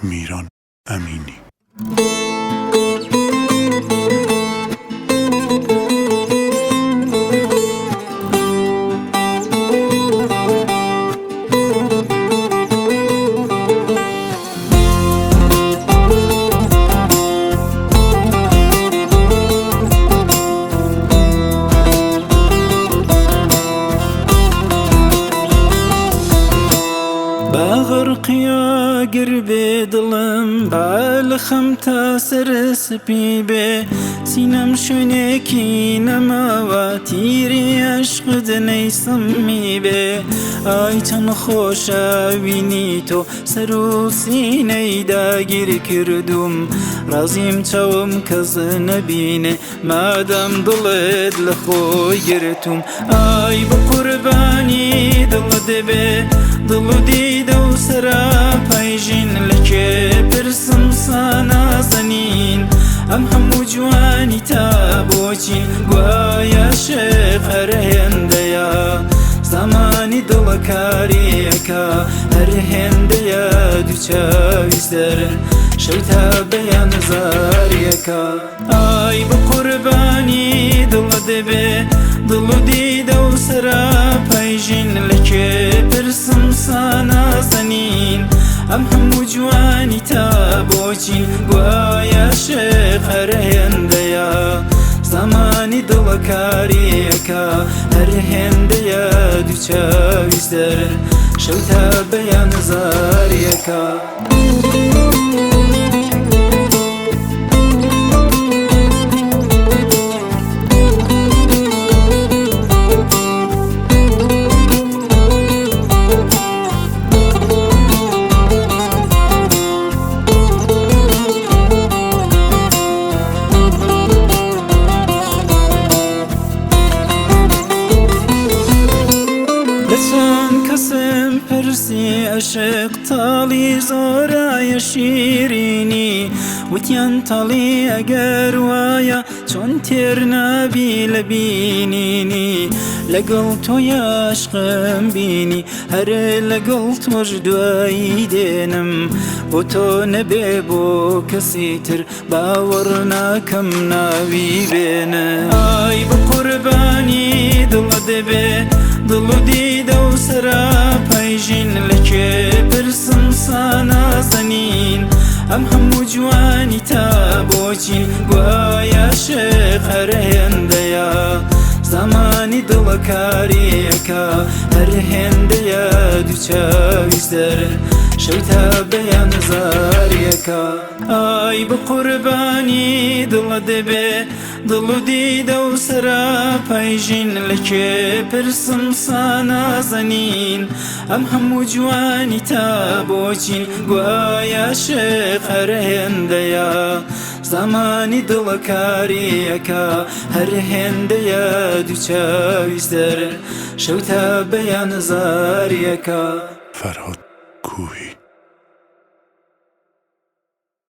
میران امینی. باغرقيا قربي ظلم بالخم تاسر سبي بي سينم شونيكي نماواتيري عشق دني سمي بي آي چن خوشا ويني تو سرو سيني داگير كردوم رازيم چاوم كز نبيني مادام دلد لخوي گرتوم آي بقرباني دل دبي دلو دیدو سرا پایجین لکه پرسم سانا زنین همو جوانی تا بوچین گوایا شف هر هندیا زمانی دلکاریکا هر هندیا دوچاوی سر شیطا بیان زاریکا آی بقربانی دل دبه دلو دیدو سرا پایجین لکه پرسم سانا زنین همو جوانی تا بوچین گوایا شف هر هندیا زمانی دلکاریکا هر هندیا دوچاوی سر شیطا بیان زاریکا لسان كسم پرسي عشق طالي زورا شيريني وتيان طالي اگر وايا چون تيرنا بي لبينيني لقل تو يا عشقم بيني هر لقل توش دواي دينم بو تو نبي بو كسيتر باورنا كم ناوي بين آي بقرباني دل دبي دلو دیدو سرا پایجین لکه پرسم سانا زنین همو جوانی تا بوچین گوایا شف هر هندیا زمانی دلکاریکا هر هندیا دوچاوی سر شیطا بیان زاریکا آی بقربانی دل دبه دلو دیدو سرا پایجین لکه پرسم سانا زنین همو جوانی تا بوچین گوایا شف هر هندیا زمانی دلکاریکا هر هندیا دوچاوی سر شیطا بیان زاریکا. فرهاد کوهی.